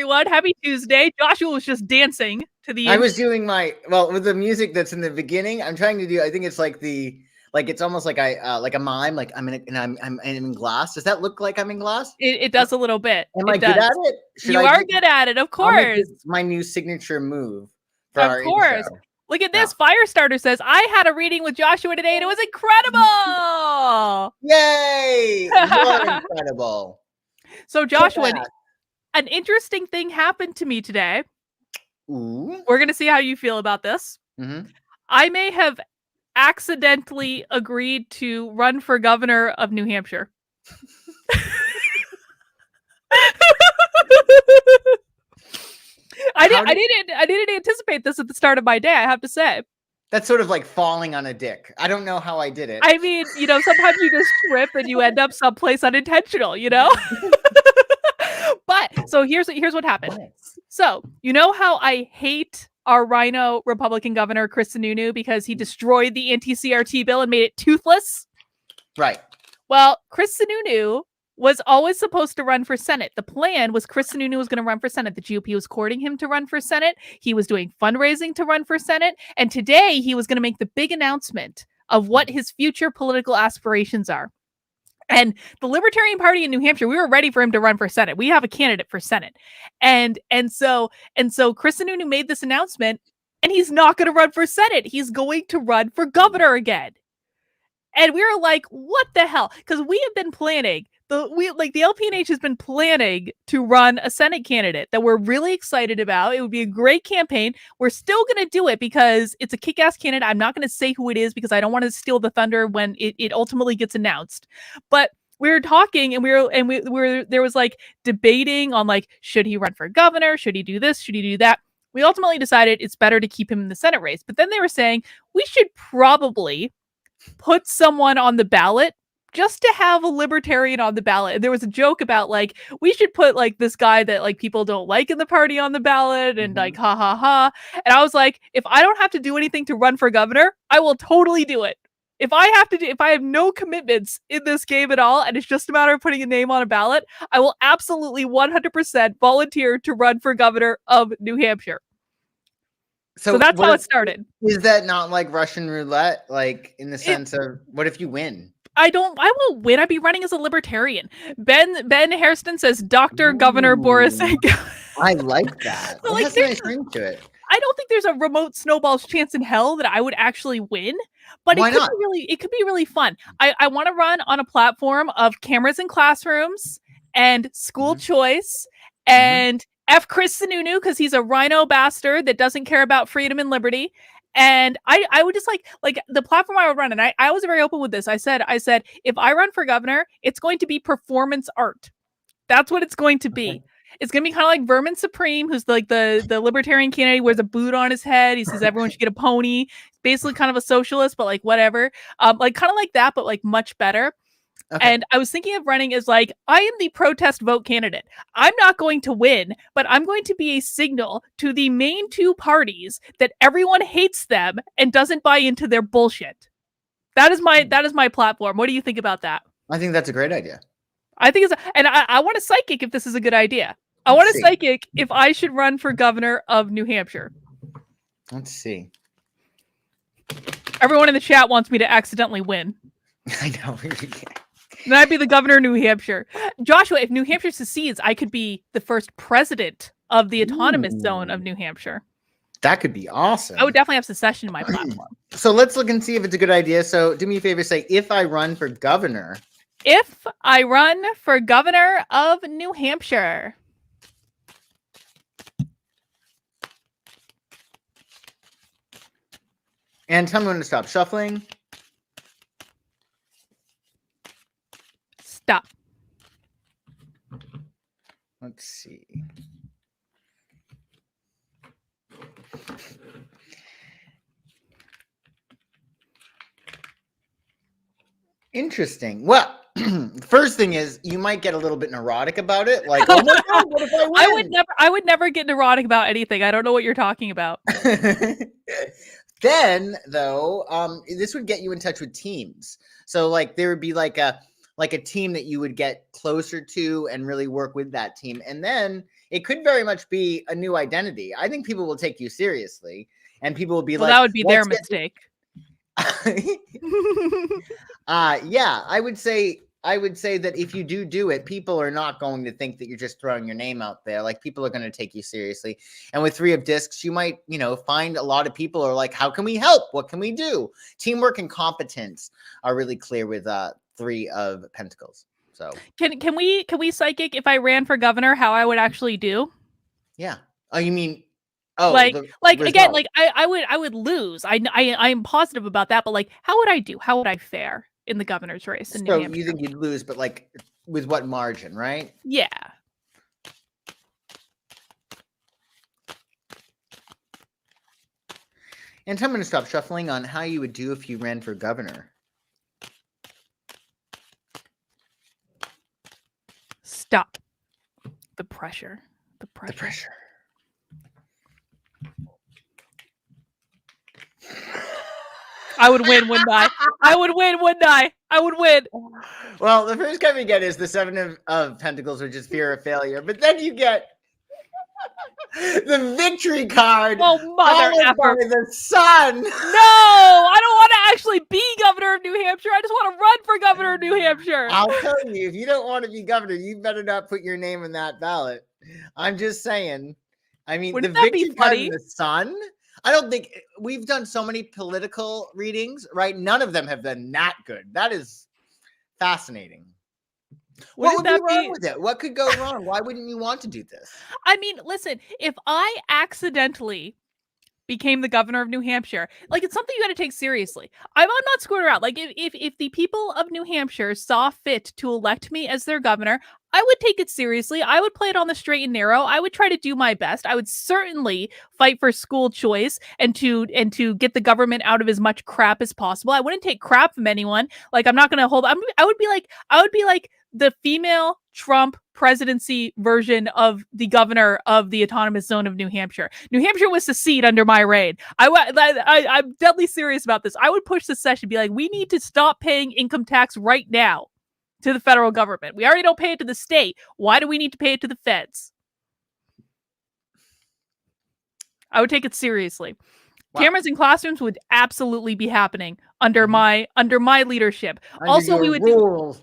everyone. Happy Tuesday. Joshua was just dancing to the. I was doing with the music that's in the beginning. I'm trying to do. I think it's it's almost like like a mime. Like I'm in glass. Does that look like I'm in glass? It does a little bit. Am I good at it? You are good at it, of course. My new signature move. Of course. Look at this. Firestarter says, I had a reading with Joshua today and it was incredible. Yay! You're incredible. So Joshua, an interesting thing happened to me today. Ooh. We're going to see how you feel about this. Mm-hmm. I may have accidentally agreed to run for governor of New Hampshire. I didn't anticipate this at the start of my day, I have to say. That's sort of like falling on a dick. I don't know how I did it. I mean, sometimes you just trip and you end up someplace unintentional, But so here's what happened. So you know how I hate our Rhino Republican governor Chris Sununu because he destroyed the anti-CRT bill and made it toothless? Right. Well, Chris Sununu was always supposed to run for Senate. The plan was Chris Sununu was going to run for Senate. The GOP was courting him to run for Senate. He was doing fundraising to run for Senate. And today he was going to make the big announcement of what his future political aspirations are. And the Libertarian Party in New Hampshire, we were ready for him to run for Senate. We have a candidate for Senate. And so Chris Sununu made this announcement, and he's not going to run for Senate. He's going to run for governor again. And we were like, what the hell? Because we have been planning. The LPNH has been planning to run a Senate candidate that we're really excited about. It would be a great campaign. We're still going to do it because it's a kick-ass candidate. I'm not going to say who it is because I don't want to steal the thunder when it ultimately gets announced. But we were talking and there was like debating on like, should he run for governor? Should he do this? Should he do that? We ultimately decided it's better to keep him in the Senate race. But then they were saying we should probably put someone on the ballot just to have a libertarian on the ballot. And there was a joke about like, we should put like this guy that like people don't like in the party on the ballot and like, ha ha ha. And I was like, if I don't have to do anything to run for governor, I will totally do it. If I have no commitments in this game at all, and it's just a matter of putting a name on a ballot, I will absolutely 100% volunteer to run for governor of New Hampshire. So that's how it started. Is that not like Russian roulette? Like in the sense of what if you win? I won't win. I'd be running as a libertarian. Ben Hairston says, Dr. Governor Boris. I like that. So, like, that's a nice ring to it. I don't think there's a remote snowball's chance in hell that I would actually win, but it could be really fun. I want to run on a platform of cameras in classrooms and school choice and F. Chris Sununu because he's a rhino bastard that doesn't care about freedom and liberty. And I would just like the platform I would run. And I was very open with this. I said, if I run for governor, it's going to be performance art. That's what it's going to be. Okay. It's going to be kind of like Vermin Supreme, who's like the libertarian candidate, wears a boot on his head. He says everyone should get a pony. He's basically kind of a socialist, but like whatever. Like kind of like that, but like much better. Okay. And I was thinking of running as like, I am the protest vote candidate. I'm not going to win, but I'm going to be a signal to the main two parties that everyone hates them and doesn't buy into their bullshit. That is my platform. What do you think about that? I think that's a great idea. I think I want a psychic if this is a good idea. I want a psychic if I should run for governor of New Hampshire. Let's see. Everyone in the chat wants me to accidentally win. I know. Then I'd be the governor of New Hampshire. Joshua, if New Hampshire secedes, I could be the first president of the autonomous zone of New Hampshire. That could be awesome. I would definitely have secession in my platform. So let's look and see if it's a good idea. So do me a favor, say, if I run for governor. If I run for governor of New Hampshire. And tell me when to stop shuffling. Stop. Let's see. Interesting. Well, first thing is you might get a little bit neurotic about it. Like, oh my God, what if I win? I would never get neurotic about anything. I don't know what you're talking about. Then, though, this would get you in touch with teams. So, like, there would be like a team that you would get closer to and really work with that team. And then it could very much be a new identity. I think people will take you seriously, and people will be Well, like, that would be their "Let's get mistake. yeah, I would say that if you do it, people are not going to think that you're just throwing your name out there. Like, people are going to take you seriously. And with 3 of discs, you might, find a lot of people are like, how can we help? What can we do? Teamwork and competence are really clear with 3 of pentacles. So Can we psychic if I ran for governor how I would actually do? yeah. Oh, you mean like the again, result. like I would lose. I'm positive about that, but like how would I do? How would I fare in the governor's race in New So Hampshire? you think you'd lose, but like with what margin, right? Yeah. And I'm going to stop shuffling on how you would do if you ran for governor. Stop. The pressure. The pressure. The pressure. I would win, wouldn't I? I would win, wouldn't I? I would win. Well, the first card we get is the 7 of Pentacles, which is fear of failure. But then you get the victory card. Oh, mother effer. By the sun. No, I don't want to actually be governor of New Hampshire. I just want to run for governor of New Hampshire. I'll tell you, if you don't want to be governor, you better not put your name in that ballot. I'm just saying. I mean, Wouldn't the that be victory card funny? in the sun. I don't think we've done so many political readings, right? None of them have been that good. That is fascinating. What would be wrong with it? What could go wrong? Why wouldn't you want to do this? I mean, listen, if I accidentally became the governor of New Hampshire, like, it's something you got to take seriously. I'm not screwing around. Like, if the people of New Hampshire saw fit to elect me as their governor, I would take it seriously. I would play it on the straight and narrow. I would try to do my best. I would certainly fight for school choice and to get the government out of as much crap as possible. I wouldn't take crap from anyone. Like, I'm not going to hold. I would be like the female Trump presidency version of the governor of the autonomous zone of New Hampshire. New Hampshire was secede under my reign. I'm deadly serious about this. I would push the session, be like, we need to stop paying income tax right now to the federal government. We already don't pay it to the state. Why do we need to pay it to the feds? I would take it seriously. Wow. Cameras in classrooms would absolutely be happening under my leadership. Also, we would do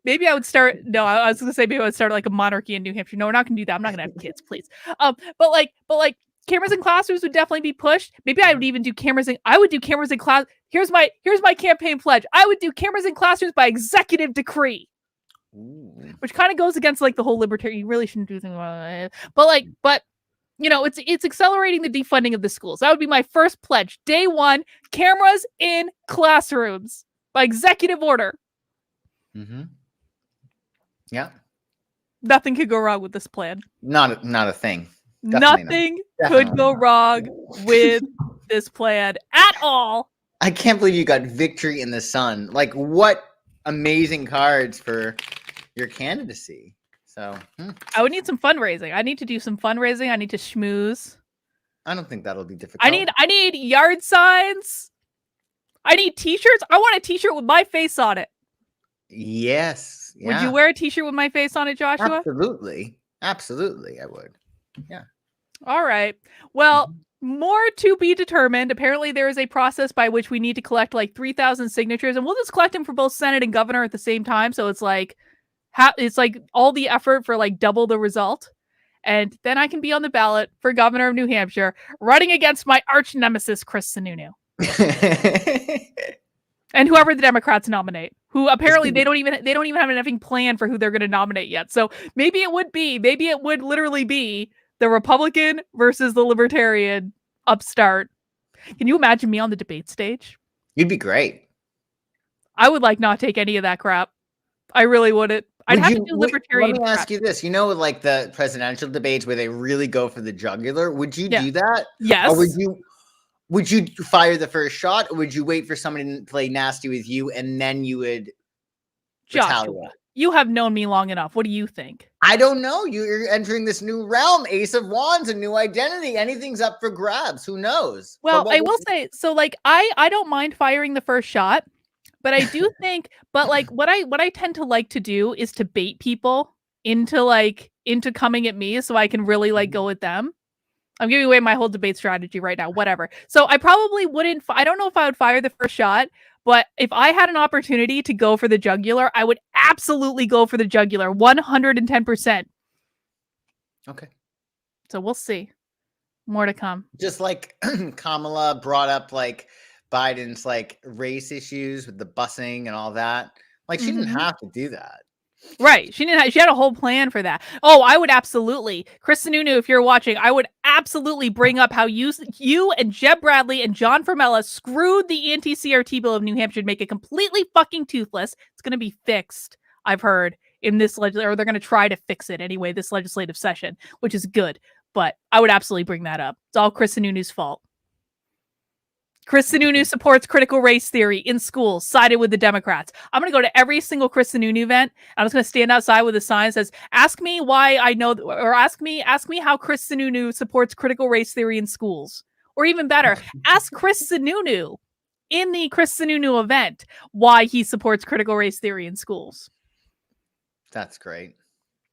maybe I would start. No, I was going to say maybe I would start like a monarchy in New Hampshire. No, we're not going to do that. I'm not going to have kids, please. But like cameras in classrooms would definitely be pushed. Maybe I would even do cameras in. I would do cameras in class. Here's my campaign pledge. I would do cameras in classrooms by executive decree. Ooh. Which kind of goes against like the whole libertarian. You really shouldn't do things like that. But it's accelerating the defunding of the schools. That would be my first pledge. Day 1, cameras in classrooms by executive order. Mm-hmm. Yeah. Nothing could go wrong with this plan. Not a thing. Nothing could go wrong with this plan at all. I can't believe you got victory in the sun. Like, what amazing cards for your candidacy. So I would need some fundraising. I need to do some fundraising. I need to schmooze. I don't think that'll be difficult. I need yard signs. I need t-shirts. I want a t-shirt with my face on it. Yes. Yeah. Would you wear a t-shirt with my face on it, Joshua? Absolutely. Absolutely, I would. Yeah. All right. Well, more to be determined. Apparently, there is a process by which we need to collect like 3,000 signatures, and we'll just collect them for both Senate and governor at the same time. So it's like all the effort for like double the result. And then I can be on the ballot for governor of New Hampshire, running against my arch nemesis, Chris Sununu. And whoever the Democrats nominate, who apparently they don't even have anything planned for who they're going to nominate yet. So maybe it would literally be the Republican versus the Libertarian upstart. Can you imagine me on the debate stage? You'd be great. I would like not take any of that crap. I really wouldn't. I'd have to do libertarian. Let me ask you this. You know, like the presidential debates where they really go for the jugular, would you do that? Yes. Or would you fire the first shot, or would you wait for somebody to play nasty with you and then you would retaliate? You have known me long enough. What do you think? I don't know. You're entering this new realm. Ace of Wands, a new identity. Anything's up for grabs. Who knows? Well, I will say, so like I don't mind firing the first shot. But I do think, but like what I tend to like to do is to bait people into into coming at me so I can really like go at them. I'm giving away my whole debate strategy right now. Whatever. So I probably wouldn't. I don't know if I would fire the first shot, but if I had an opportunity to go for the jugular, I would absolutely go for the jugular, 110%. Okay. So we'll see. More to come. Just like Kamala brought up like Biden's like race issues with the busing and all that. Like she didn't have to do that. Right. She didn't. She had a whole plan for that. Oh, I would absolutely, Chris Sununu, if you're watching, I would absolutely bring up how you and Jeb Bradley and John Formella screwed the anti-CRT bill of New Hampshire to make it completely fucking toothless. It's going to be fixed, I've heard, in this or they're going to try to fix it anyway this legislative session, which is good. But I would absolutely bring that up. It's all Chris Sununu's fault. Chris Sununu supports critical race theory in schools, sided with the Democrats. I'm going to go to every single Chris Sununu event. I'm just going to stand outside with a sign that says, ask me why I know, or ask me how Chris Sununu supports critical race theory in schools. Or even better, ask Chris Sununu in the Chris Sununu event why he supports critical race theory in schools. That's great.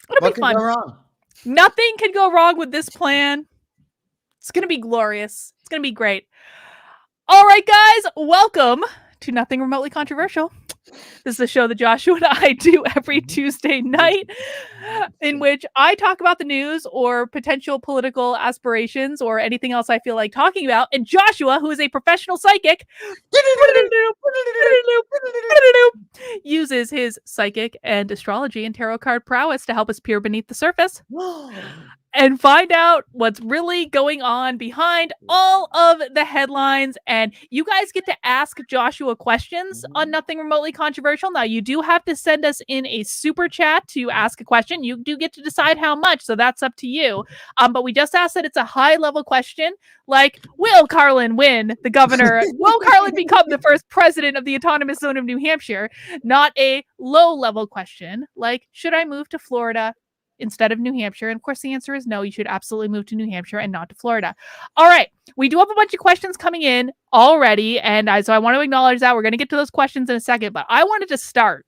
It'll be fun. Go wrong? Nothing can go wrong with this plan. It's going to be glorious. It's going to be great. All right, guys, welcome to Nothing Remotely Controversial. This is a show that Joshua and I do every Tuesday night in which I talk about the news or potential political aspirations or anything else I feel like talking about. And Joshua, who is a professional psychic, uses his psychic and astrology and tarot card prowess to help us peer beneath the surface and find out what's really going on behind all of the headlines. And you guys get to ask Joshua questions on Nothing Remotely Controversial. Now, you do have to send us in a super chat to ask a question. You do get to decide how much, so that's up to you. But we just ask that it's a high-level question, like, will Carlin win the governor? Will Carlin become the first president of the autonomous zone of New Hampshire? Not a low-level question, like, should I move to Florida instead of New Hampshire? And of course, the answer is no. You should absolutely move to New Hampshire and not to Florida. All right. We do have a bunch of questions coming in already. And so I want to acknowledge that. We're going to get to those questions in a second. But I wanted to start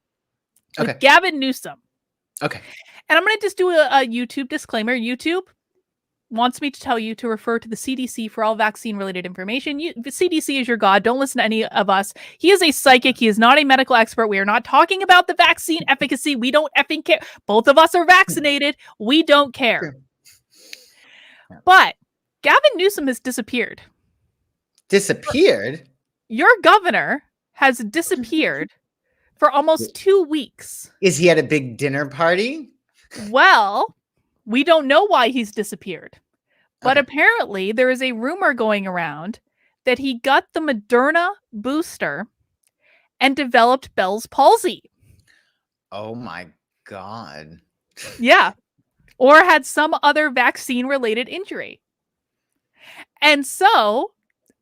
with Gavin Newsom. Okay. And I'm going to just do a YouTube disclaimer. YouTube wants me to tell you to refer to the CDC for all vaccine-related information. The CDC is your god. Don't listen to any of us. He is a psychic. He is not a medical expert. We are not talking about the vaccine efficacy. We don't effing care. Both of us are vaccinated. We don't care. But Gavin Newsom has disappeared. Disappeared? Your governor has disappeared for almost 2 weeks. Is he at a big dinner party? Well, we don't know why he's disappeared, but apparently there is a rumor going around that he got the Moderna booster and developed Bell's palsy. Oh my God. Yeah. Or had some other vaccine-related injury. And so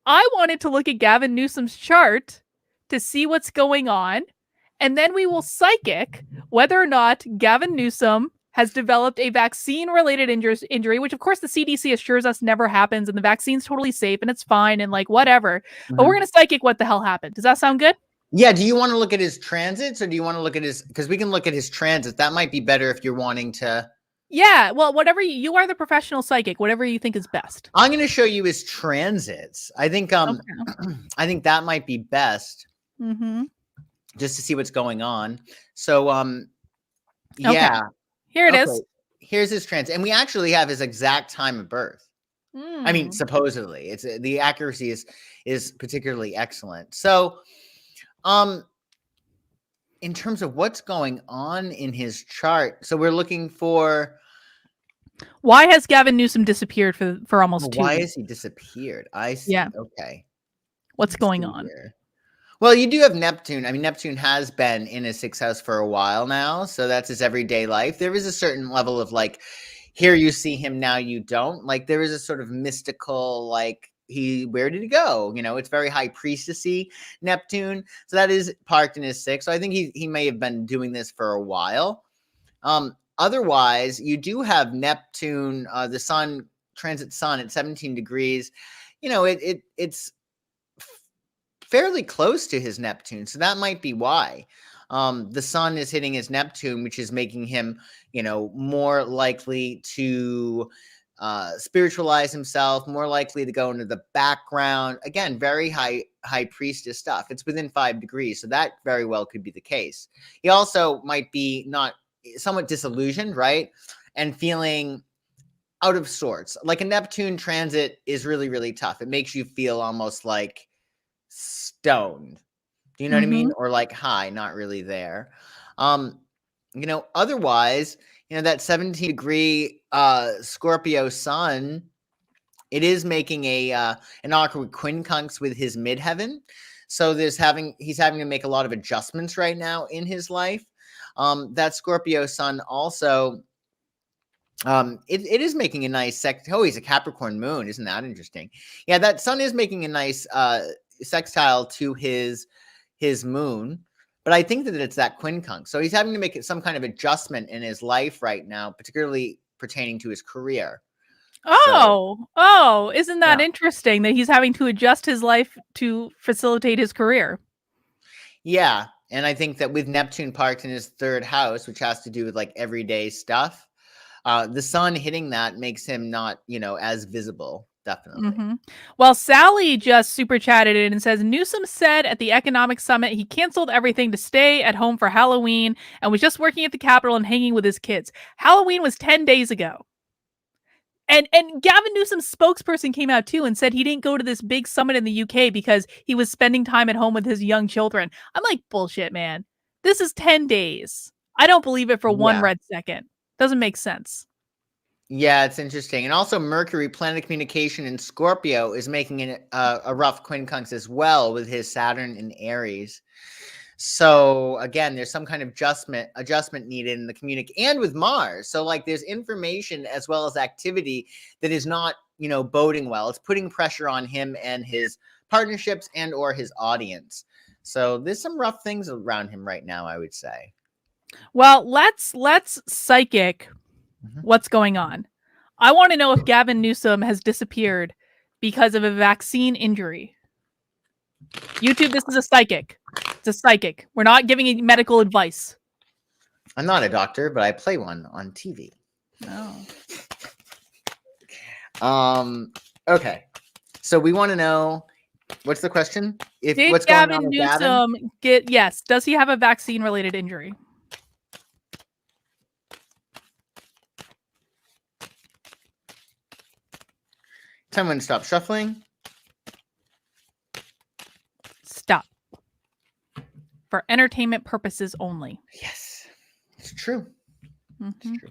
I wanted to look at Gavin Newsom's chart to see what's going on, and then we will psychic whether or not Gavin Newsom has developed a vaccine-related injury, which of course the CDC assures us never happens, and the vaccine's totally safe and it's fine and like whatever. But we're gonna psychic what the hell happened. Does that sound good? Yeah. Do you want to look at his transits, or do you want to look at his? Because we can look at his transits. That might be better if you're wanting to. Yeah. Well, whatever you are the professional psychic. Whatever you think is best. I'm going to show you his transits. I think I think that might be best. Just to see what's going on. So yeah. Here it is. Here's his transit, and we actually have his exact time of birth. I mean, supposedly, it's the accuracy is particularly excellent. So, in terms of what's going on in his chart, so we're looking for. Why has Gavin Newsom disappeared for almost 2 weeks? Why has he disappeared? I see. Yeah. Okay. What's going on? Here. Well, you do have Neptune. I mean, Neptune has been in his sixth house for a while now, so that's his everyday life. There is a certain level of like, here you see him, now you don't. Like, there is a sort of mystical, like, where did he go? You know, it's very high priestessy Neptune. So that is parked in his sixth. So I think he may have been doing this for a while. Otherwise, you do have Neptune, the sun, transit sun at 17 degrees. You know, it's fairly close to his Neptune, so that might be why. The sun is hitting his Neptune, which is making him, more likely to spiritualize himself, more likely to go into the background. Again, very high priestess stuff. It's within 5 degrees, so that very well could be the case. He also might be not somewhat disillusioned, right? And feeling out of sorts. Like a Neptune transit is really, really tough. It makes you feel almost like stoned. Do you know what I mean? Or like high, not really there. Otherwise, that 17-degree Scorpio sun, it is making an awkward quincunx with his midheaven. So he's having to make a lot of adjustments right now in his life. That Scorpio sun also, it is making a nice he's a Capricorn moon. Isn't that interesting? Yeah, that sun is making a nice sextile to his moon. But I think that it's that quincunx. So he's having to make some kind of adjustment in his life right now, particularly pertaining to his career. Isn't that interesting that he's having to adjust his life to facilitate his career? Yeah. And I think that with Neptune parked in his 3rd house, which has to do with like everyday stuff, the sun hitting that makes him not, as visible. Definitely. Well, Sally just super chatted in and says Newsom said at the economic summit he canceled everything to stay at home for Halloween and was just working at the Capitol and hanging with his kids. Halloween was 10 days ago. And Gavin Newsom's spokesperson came out too and said he didn't go to this big summit in the UK because he was spending time at home with his young children. I'm like, bullshit, man. This is 10 days. I don't believe it for one red second. Doesn't make sense. Yeah, it's interesting. And also Mercury, planet of communication in Scorpio, is making a rough quincunx as well with his Saturn in Aries. So again, there's some kind of adjustment needed in the and with Mars. So like there's information as well as activity that is not, boding well. It's putting pressure on him and his partnerships and or his audience. So there's some rough things around him right now, I would say. Well, let's psychic what's going on. I want to know if Gavin Newsom has disappeared because of a vaccine injury. YouTube, this is a psychic. It's a psychic. We're not giving you medical advice. I'm not a doctor, but I play one on TV. Oh. Okay. So we want to know, what's the question? What's going on with Newsom does he have a vaccine related injury? Tell me when to stop shuffling. Stop. For entertainment purposes only. Yes, it's true. It's true.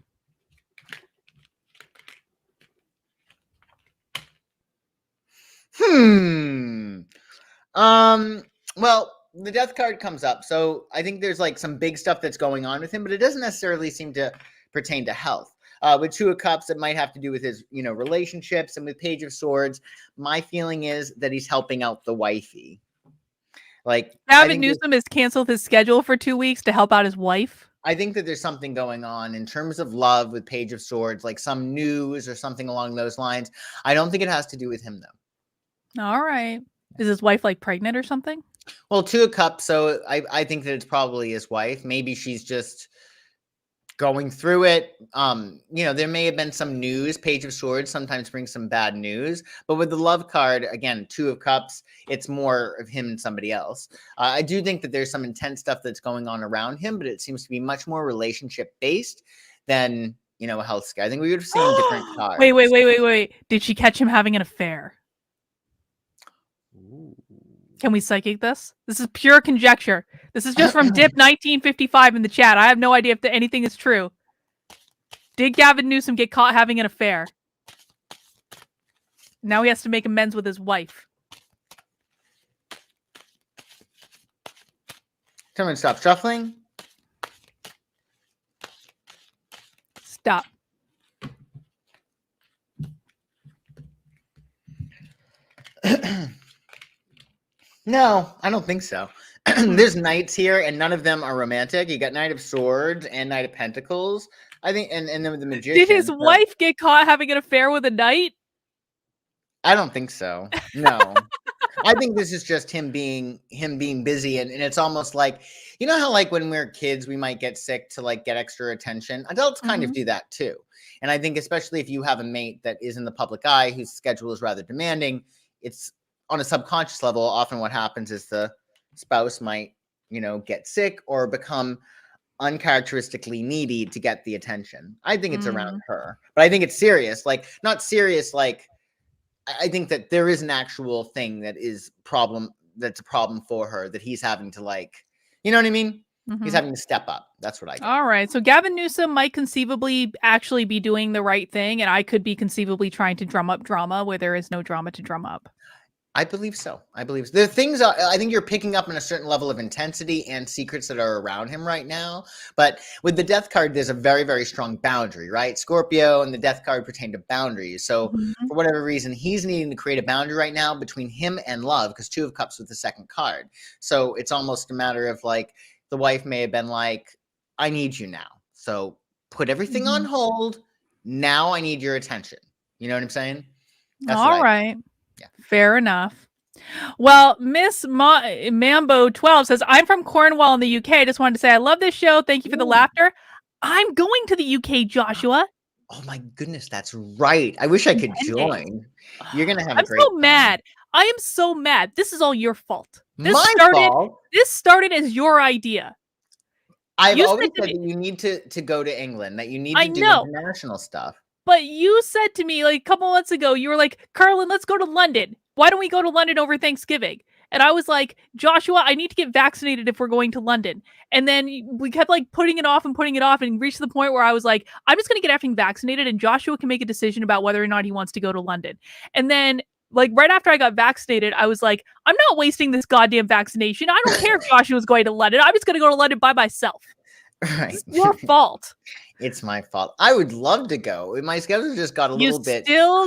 Well, the death card comes up. So I think there's like some big stuff that's going on with him, but it doesn't necessarily seem to pertain to health. With 2 of Cups, it might have to do with his, relationships. And with Page of Swords, my feeling is that he's helping out the wifey. Like Gavin Newsom has canceled his schedule for 2 weeks to help out his wife. I think that there's something going on in terms of love with Page of Swords, like some news or something along those lines. I don't think it has to do with him, though. All right. Is his wife like pregnant or something? Well, 2 of Cups, so I think that it's probably his wife. Maybe she's just going through it. There may have been some news. Page of Swords sometimes brings some bad news, but with the love card, again, 2 of Cups, it's more of him and somebody else. I do think that there's some intense stuff that's going on around him, but it seems to be much more relationship based than, a health scare. I think we would have seen different cards. Wait. Did she catch him having an affair? Ooh. Can we psychic this? This is pure conjecture. This is just from Dip 1955 in the chat. I have no idea if anything is true. Did Gavin Newsom get caught having an affair? Now he has to make amends with his wife. Tell me to stop shuffling. Stop. No, I don't think so. There's knights here, and none of them are romantic. You got Knight of Swords and Knight of Pentacles. I think, and then the Magician. Did his wife get caught having an affair with a knight? I don't think so. No. I think this is just him being busy, and it's almost like, you know how like when we're kids we might get sick to like get extra attention. Adults kind of Mhm. do that too. And I think especially if you have a mate that is in the public eye whose schedule is rather demanding, it's on a subconscious level often what happens is the spouse might, get sick or become uncharacteristically needy to get the attention. I think it's around Mm. her. But I think it's serious, like not serious like I think that there is an actual thing that's a problem for her that he's having to like, you know what I mean? He's Mhm. having to step up. That's what I get. All right. So Gavin Newsom might conceivably actually be doing the right thing, and I could be conceivably trying to drum up drama where there is no drama to drum up. I believe so. I believe so. The things I think you're picking up on a certain level of intensity and secrets that are around him right now. But with the death card, there's a very, very strong boundary, right? Scorpio and the death card pertain to boundaries. So Mhm. for whatever reason, he's needing to create a boundary right now between him and love, because Two of Cups with the second card. So it's almost a matter of like the wife may have been like, I need you now. So put everything on Mhm. hold. Now I need your attention. You know what I'm saying? That's what All I right. yeah. Fair enough. Well, Mambo 12 says, I'm from Cornwall in the UK. I just wanted to say I love this show. Thank you for the Ooh. laughter. I'm going to the UK, Joshua. Oh my goodness, that's right. I wish I In could 10 days. join. You're gonna have a I'm great so time. mad. I am so mad. This is all your fault. This My started fault. this started as your idea. I've You always said to said me, that you need to go to England, that you need I to do know, international stuff. but you said to me like a couple months ago, you were like, Carlin, let's go to London. Why don't we go to London over Thanksgiving? And I was like, Joshua, I need to get vaccinated if we're going to London. And then we kept like putting it off and reached the point where I was like, I'm just going to get everything vaccinated and Joshua can make a decision about whether or not he wants to go to London. And then like right after I got vaccinated, I was like, I'm not wasting this goddamn vaccination. I don't care if Joshua's going to London. I'm just going to go to London by myself. This Right. is your fault. It's my fault. I would love to go. My schedule just got a You little bit still can,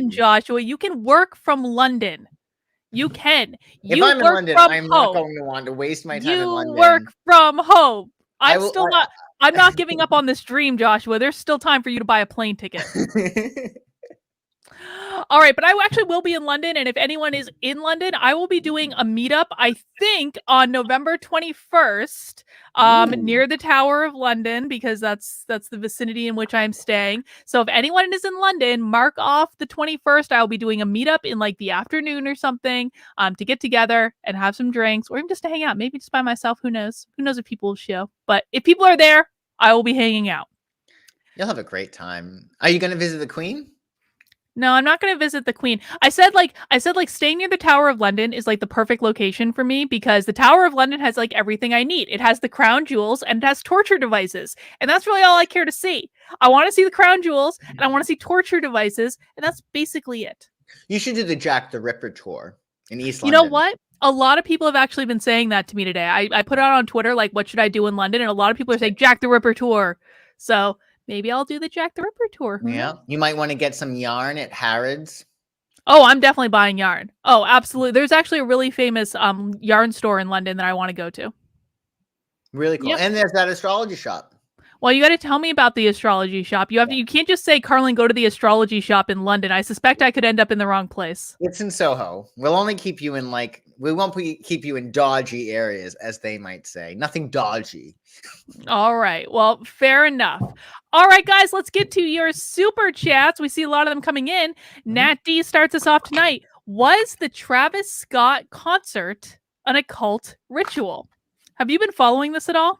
crazy. Joshua. You can work from London. You can. If You I'm in work London, from I'm not home. going to want to waste my time in You work London. from home. I I'm will still not I'm not giving up on this dream, Joshua. There's still time for you to buy a plane ticket. All right, but I actually will be in London, and if anyone is in London, I will be doing a meetup, I think, on November 21st, Ooh. near the Tower of London, because that's the vicinity in which I'm staying. So if anyone is in London, mark off the 21st. I'll be doing a meetup in like the afternoon or something, to get together and have some drinks, or even just to hang out. Maybe just by myself. Who knows? Who knows if people will show? But if people are there, I will be hanging out. You'll have a great time. Are you going to visit the Queen? No, I'm not going to visit the Queen. I said like staying near the Tower of London is like the perfect location for me because the Tower of London has like everything I need. It has the crown jewels and it has torture devices. And that's really all I care to see. I want to see the crown jewels and I want to see torture devices, and that's basically it. You should do the Jack the Ripper tour in East You know London. what? A lot of people have actually been saying that to me today. I put it out on Twitter, like, what should I do in London? And a lot of people are saying Jack the Ripper tour. So maybe I'll do the Jack the Ripper tour. Who Yeah. knows? You might want to get some yarn at Harrods. Oh, I'm definitely buying yarn. Oh, absolutely. There's actually a really famous yarn store in London that I want to go to. Really cool. Yep. And there's that astrology shop. Well, you got to tell me about the astrology shop. You can't just say, Carlin, go to the astrology shop in London. I suspect I could end up in the wrong place. It's in Soho. We'll only keep you in we won't keep you in dodgy areas, as they might say. Nothing dodgy. All right. Well, fair enough. All right, guys, let's get to your super chats. We see a lot of them coming in. Nat D starts us off tonight. Was the Travis Scott concert an occult ritual? Have you been following this at all?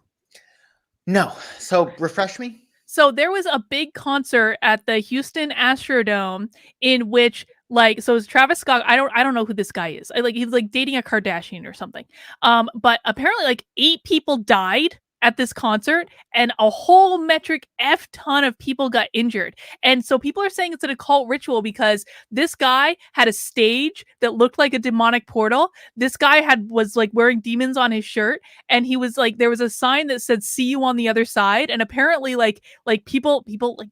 No. So refresh me. So there was a big concert at the Houston Astrodome in which so it was Travis Scott. I don't know who this guy is. He was like dating a Kardashian or something. But apparently like 8 people died at this concert and a whole metric F ton of people got injured. And so people are saying it's an occult ritual because this guy had a stage that looked like a demonic portal. This guy was like wearing demons on his shirt, and he was like there was a sign that said "See you on the other side," and apparently like people like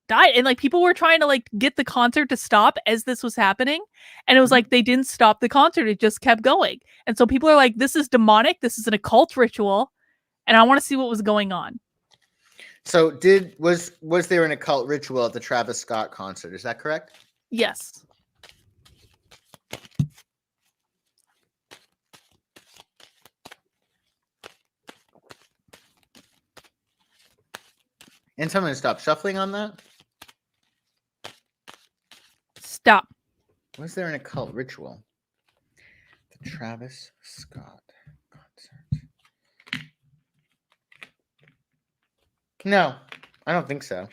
died, and like people were trying to like get the concert to stop as this was happening, and it was like they didn't stop the concert, it just kept going. And so people are like, this is demonic, this is an occult ritual, and I want to see what was going on. So was there an occult ritual at the Travis Scott concert? Is that correct? Yes. And so I'm going to stop shuffling on that. Stop. Was there an occult ritual? The Travis Scott concert. No, I don't think so.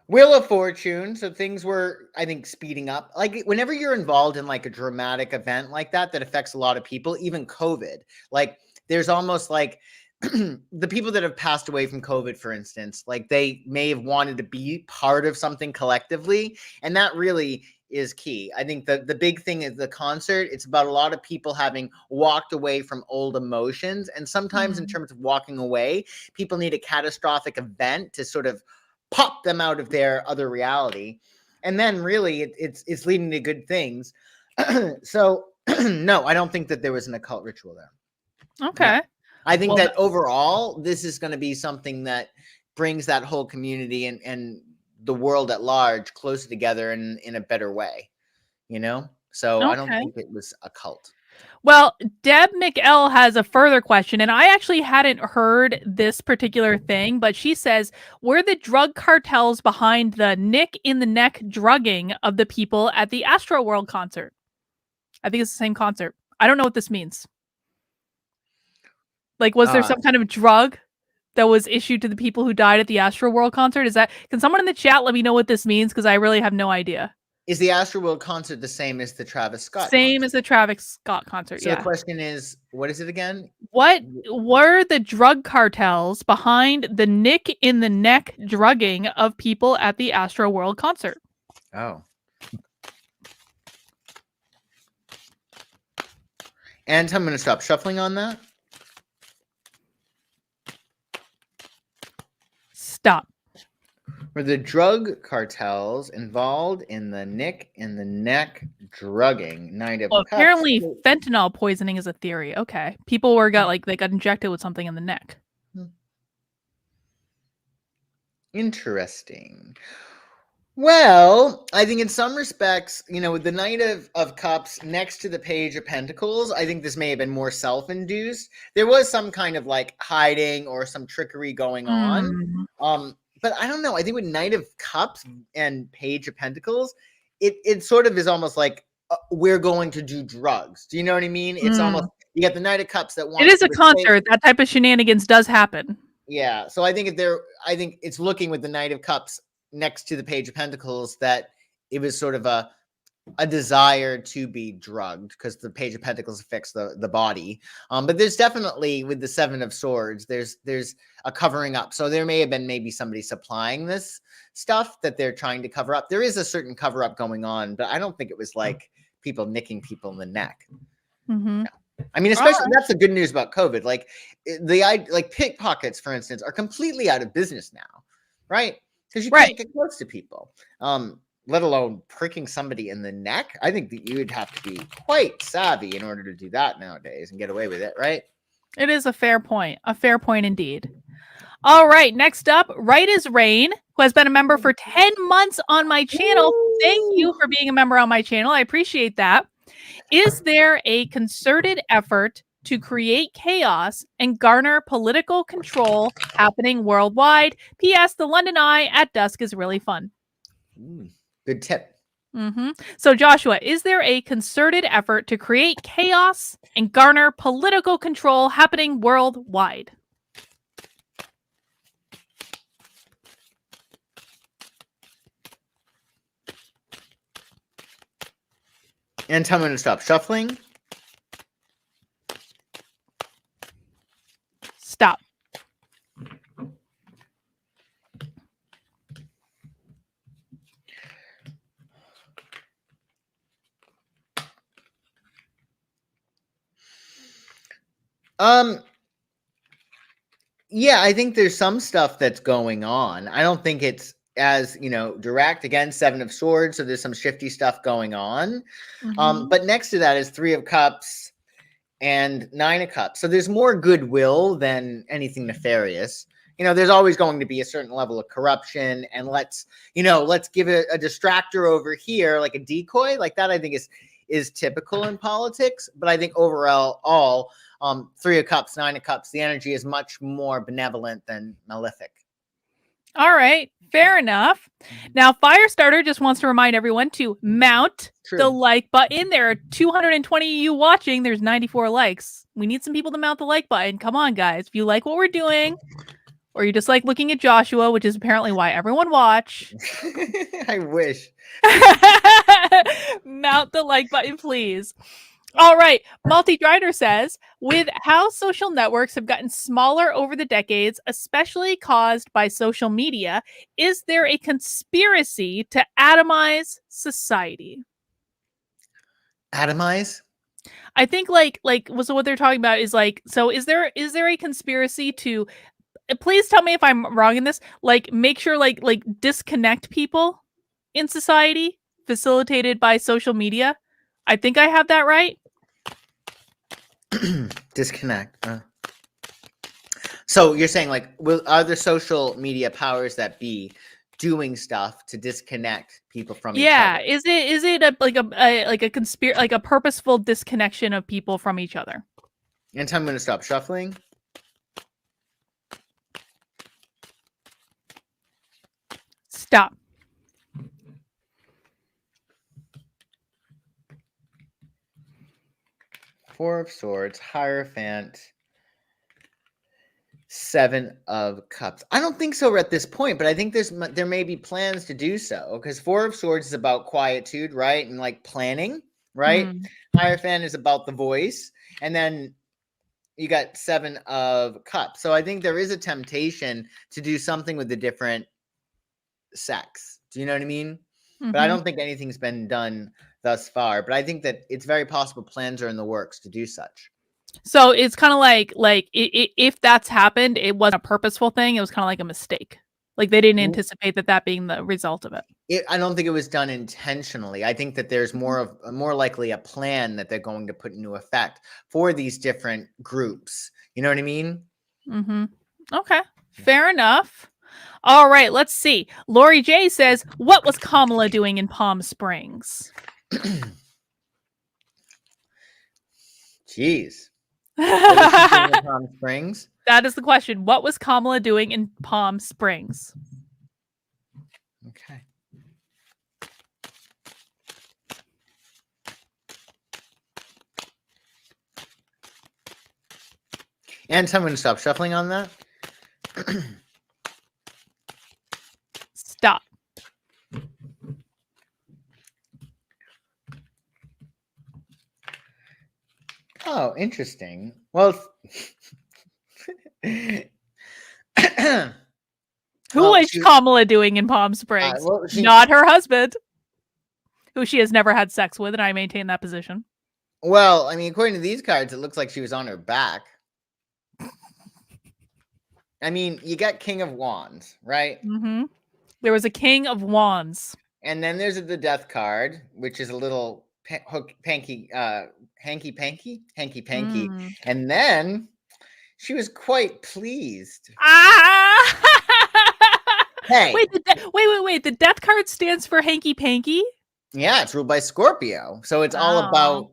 Wheel of Fortune. So things were, I think, speeding up. Like whenever you're involved in like a dramatic event like that affects a lot of people, even COVID, like there's almost like the people that have passed away from COVID, for instance, like they may have wanted to be part of something collectively. And that really is key. I think the big thing is the concert. It's about a lot of people having walked away from old emotions. And sometimes in terms of walking away, people need a catastrophic event to sort of pop them out of their other reality. And then really it's leading to good things. So no, I don't think that there was an occult ritual there. Okay. No. I think that overall, this is going to be something that brings that whole community and the world at large closer together in a better way, you know? So I don't think it was a cult. Well, Deb McL has a further question, and I actually hadn't heard this particular thing, but she says, were the drug cartels behind the nick in the neck drugging of the people at the Astro World concert? I think it's the same concert. I don't know what this means. Like, was there some kind of drug that was issued to the people who died at the Astro World concert? Can someone in the chat let me know what this means? Because I really have no idea. Is the Astro World concert the same as the Travis Scott Same concert? as the Travis Scott concert, So yeah. the question is, what is it again? What were the drug cartels behind the nick in the neck drugging of people at the Astro World concert? Oh. And I'm going to stop shuffling on that. Stop. Were the drug cartels involved in the nick in the neck drugging? Cups. Apparently fentanyl poisoning is a theory. Okay. People they got injected with something in the neck. Interesting. Well, I think in some respects, with the Knight of Cups next to the Page of Pentacles, I think this may have been more self-induced. There was some kind of like hiding or some trickery going on. But I don't know. I think with Knight of Cups and Page of Pentacles, it sort of is almost like we're going to do drugs. Do you know what I mean? It's almost, you got the Knight of Cups that wants. It is a concert. That type of shenanigans does happen. Yeah. So I think it's looking with the Knight of Cups next to the Page of Pentacles that it was sort of a desire to be drugged because the Page of Pentacles affects the body. But there's definitely with the Seven of Swords, there's a covering up. So there may have been maybe somebody supplying this stuff that they're trying to cover up. There is a certain cover up going on, but I don't think it was like people nicking people in the neck. Mm-hmm. No. I mean, especially that's the good news about COVID. Like like pickpockets, for instance, are completely out of business now, right? Because you can't get close to people, let alone pricking somebody in the neck. I think that you would have to be quite savvy in order to do that nowadays and get away with it, right? It is a fair point. A fair point indeed. All right, next up, Right as Rain, who has been a member for 10 months on my channel. Thank you for being a member on my channel. I appreciate that. Is there a concerted effort to create chaos and garner political control happening worldwide? P.S. The London Eye at dusk is really fun. Good tip. So, Joshua, is there a concerted effort to create chaos and garner political control happening worldwide? And I'm going to stop shuffling. Stop. Yeah, I think there's some stuff that's going on. I don't think it's as, direct. Again, Seven of Swords, so there's some shifty stuff going on. But next to that is Three of Cups and Nine of Cups. So there's more goodwill than anything nefarious. There's always going to be a certain level of corruption, and let's give it a distractor over here, like a decoy, like that. I think is typical in politics, but I think overall, Three of Cups, Nine of Cups, the energy is much more benevolent than malefic. All right, fair enough. Now, Firestarter just wants to remind everyone to mount the True. like button. There are 220 of you watching. There's 94 likes. We need some people to mount the like button. Come on, guys. If you like what we're doing, or you just like looking at Joshua, which is apparently why everyone watch, I wish. mount the like button, please. All right. Multi Drider says, with how social networks have gotten smaller over the decades, especially caused by social media, is there a conspiracy to atomize society? Atomize? I think like so what they're talking about is like, so is there a conspiracy to, please tell me if I'm wrong in this, like make sure like disconnect people in society facilitated by social media? I think I have that right. Disconnect. So you're saying like, are there social media powers that be doing stuff to disconnect people from each other? Is it like a purposeful disconnection of people from each other? And I'm going to stop shuffling. Stop. Four of Swords, Hierophant, Seven of Cups. I don't think so at this point, but I think there may be plans to do so, because Four of Swords is about quietude, right? And like planning, right? Hierophant is about the voice. And then you got Seven of Cups. So I think there is a temptation to do something with the different sex. Do you know what I mean? But I don't think anything's been done thus far. But I think that it's very possible plans are in the works to do such. So it's kind of like if that's happened, it wasn't a purposeful thing. It was kind of like a mistake. Like they didn't anticipate that being the result of it. I don't think it was done intentionally. I think that there's more likely a plan that they're going to put into effect for these different groups. You know what I mean? Okay, fair enough. All right, let's see. Lori J says, "What was Kamala doing in Palm Springs?" Jeez. What was she doing in Palm Springs? That is the question. What was Kamala doing in Palm Springs? Okay. And I'm going to stop shuffling on that. Stop. Oh, interesting. Well, who is Kamala doing in Palm Springs? Not her husband, who she has never had sex with, and I maintain that position. Well, I mean, according to these cards, it looks like she was on her back. I mean, you got King of Wands, right? There was a King of Wands. And then there's the Death card, which is a little hanky-panky. And then she was quite pleased. Hey. Wait, the Death card stands for hanky-panky? Yeah, it's ruled by Scorpio. So it's all about,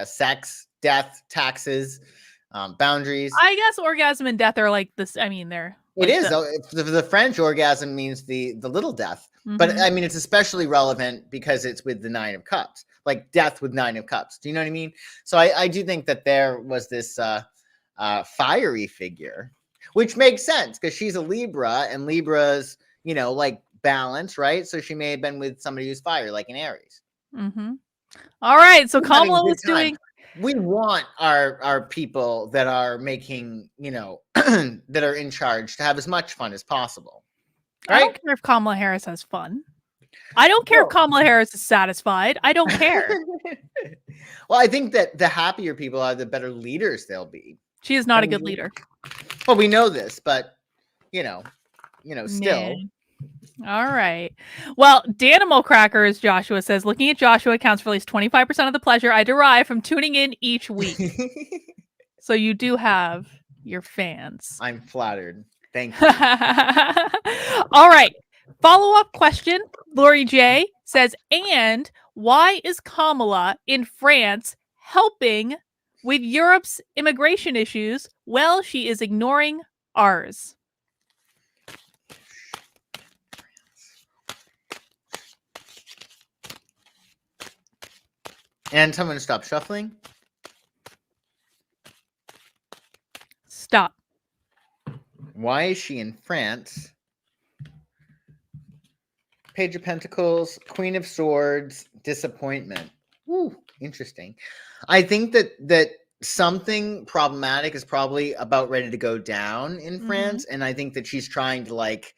sex, death, taxes, boundaries. I guess orgasm and death are like this. I mean, they're. It is. The French orgasm means the little death. But I mean, it's especially relevant because it's with the Nine of Cups, like death with Nine of Cups. Do you know what I mean? So I do think that there was this fiery figure, which makes sense because she's a Libra and Libra's, like balance, right? So she may have been with somebody who's fire, like an Aries. All right. So Kamala was doing. We want our people that are making, that are in charge to have as much fun as possible. Right? I don't care if Kamala Harris has fun. I don't care if Kamala Harris is satisfied. I don't care. Well, I think that the happier people are, the better leaders they'll be. She is not a good leader. Well, we know this, but still. Nah. All right. Well, Danimal Crackers, Joshua says, looking at Joshua counts for at least 25% of the pleasure I derive from tuning in each week. So you do have your fans. I'm flattered. Thank you. All right. Follow-up question. Lori J says, and why is Kamala in France helping with Europe's immigration issues while she is ignoring ours? And someone stop shuffling. Stop. Why is she in France? Page of Pentacles, Queen of Swords, disappointment. Ooh, interesting. I think that something problematic is probably about ready to go down in France, and I think that she's trying to like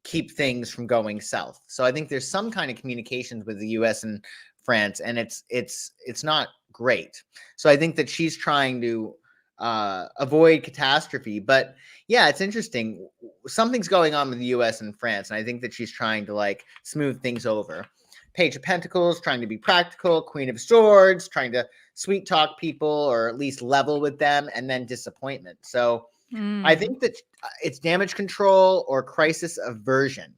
keep things from going south. So I think there's some kind of communications with the US and France, and it's not great. So I think that she's trying to avoid catastrophe. But yeah, it's interesting. Something's going on with the US and France, and I think that she's trying to like smooth things over. Page of Pentacles, trying to be practical. Queen of Swords, trying to sweet talk people or at least level with them, and then disappointment. So I think that it's damage control or crisis aversion.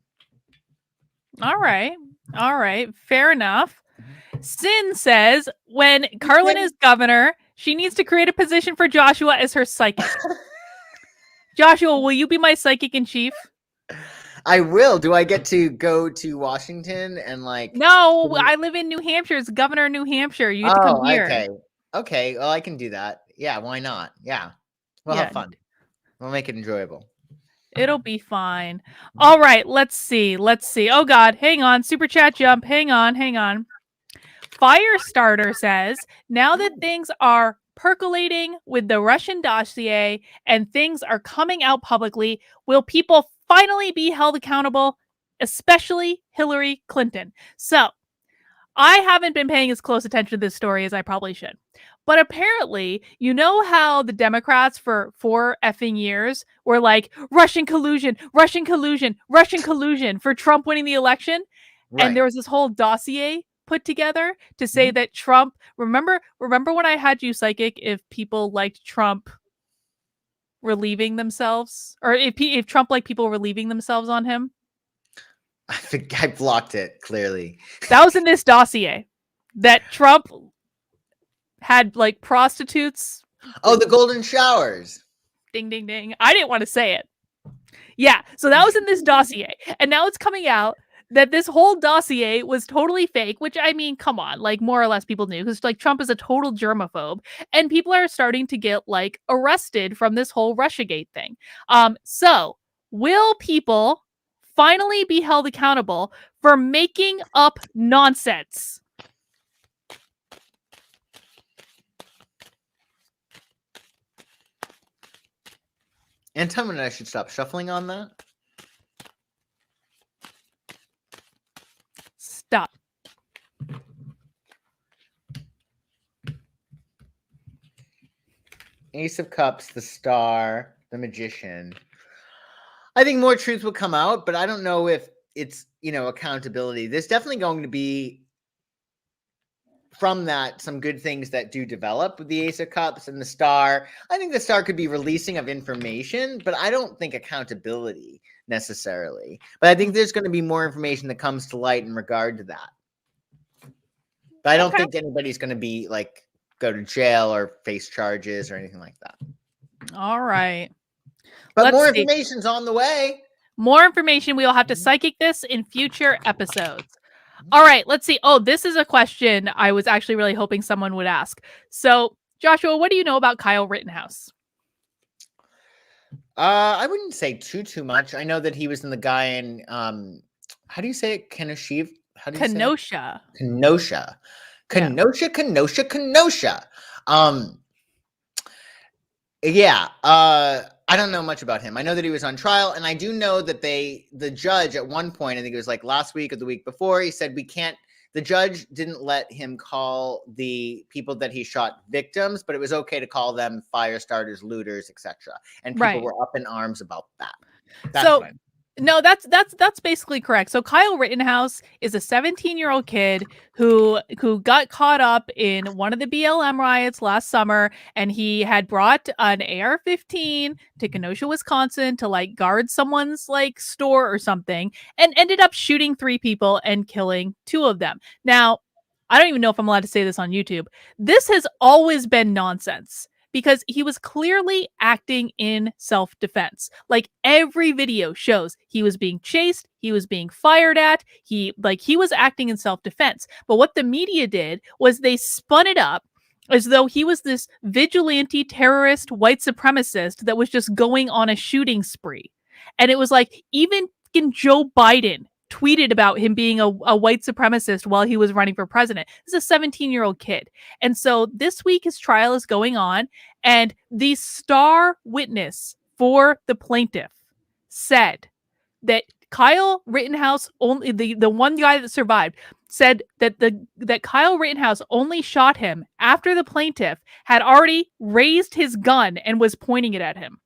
All right. Fair enough. Sin says when Carlin is governor, she needs to create a position for Joshua as her psychic. Joshua, will you be my psychic in chief? I will. Do I get to go to Washington and like? No, I live in New Hampshire. It's governor of New Hampshire. You get to come here. Okay. Okay. Well, I can do that. Yeah. Why not? Yeah. We'll have fun. We'll make it enjoyable. It'll be fine. All right. Let's see. Oh God. Hang on. Super chat jump. Hang on. Firestarter says, now that things are percolating with the Russian dossier and things are coming out publicly, will people finally be held accountable, especially Hillary Clinton? So, I haven't been paying as close attention to this story as I probably should. But apparently, you know how the Democrats for 4 effing years were like, Russian collusion for Trump winning the election? Right. And there was this whole dossier put together to say that Trump, remember when I had you psychic if people liked Trump relieving themselves, or if Trump liked people relieving themselves on him? I think I blocked it clearly. That was in this dossier that Trump had like prostitutes. Oh, the golden showers. Ding, ding, ding. I didn't want to say it. Yeah. So that was in this dossier. And now it's coming out that this whole dossier was totally fake, which I mean, come on, like more or less people knew because like Trump is a total germaphobe and people are starting to get like arrested from this whole Russiagate thing. So will people finally be held accountable for making up nonsense? And tell me that I should stop shuffling on that. Stop. Ace of Cups, the Star, the Magician. I think more truth will come out, but I don't know if it's, accountability. There's definitely going to be from that some good things that do develop with the Ace of Cups and the Star. I think the Star could be releasing of information, but I don't think accountability necessarily. But I think there's going to be more information that comes to light in regard to that. But I don't think anybody's going to be like go to jail or face charges or anything like that. All right. But more information's on the way. More information. We will have to psychic this in future episodes. All right, let's see. Oh, this is a question I was actually really hoping someone would ask. So, Joshua, what do you know about Kyle Rittenhouse? I wouldn't say too much. I know that he was in the guy in how do you say it? Kenosha. How do you Kenosha. Say it? Kenosha. I don't know much about him. I know that he was on trial, and I do know that the judge at one point, I think it was like last week or the week before, he said the judge didn't let him call the people that he shot victims, but it was okay to call them fire starters, looters, etc. And people were up in arms about that. No, that's basically correct. So Kyle Rittenhouse is a 17-year-old kid who got caught up in one of the BLM riots last summer, and he had brought an AR-15 to Kenosha, Wisconsin to like guard someone's like store or something, and ended up shooting 3 people and killing 2 of them. Now, I don't even know if I'm allowed to say this on YouTube. This has always been nonsense. because he was clearly acting in self-defense. Like every video shows he was being chased, he was being fired at, he was acting in self-defense. But what the media did was they spun it up as though he was this vigilante terrorist white supremacist that was just going on a shooting spree. And it was like even Joe Biden tweeted about him being a white supremacist while he was running for president. This is a 17-year-old kid. And so this week his trial is going on, and the star witness for the plaintiff said that Kyle Rittenhouse, only the one guy that survived, said that Kyle Rittenhouse only shot him after the plaintiff had already raised his gun and was pointing it at him.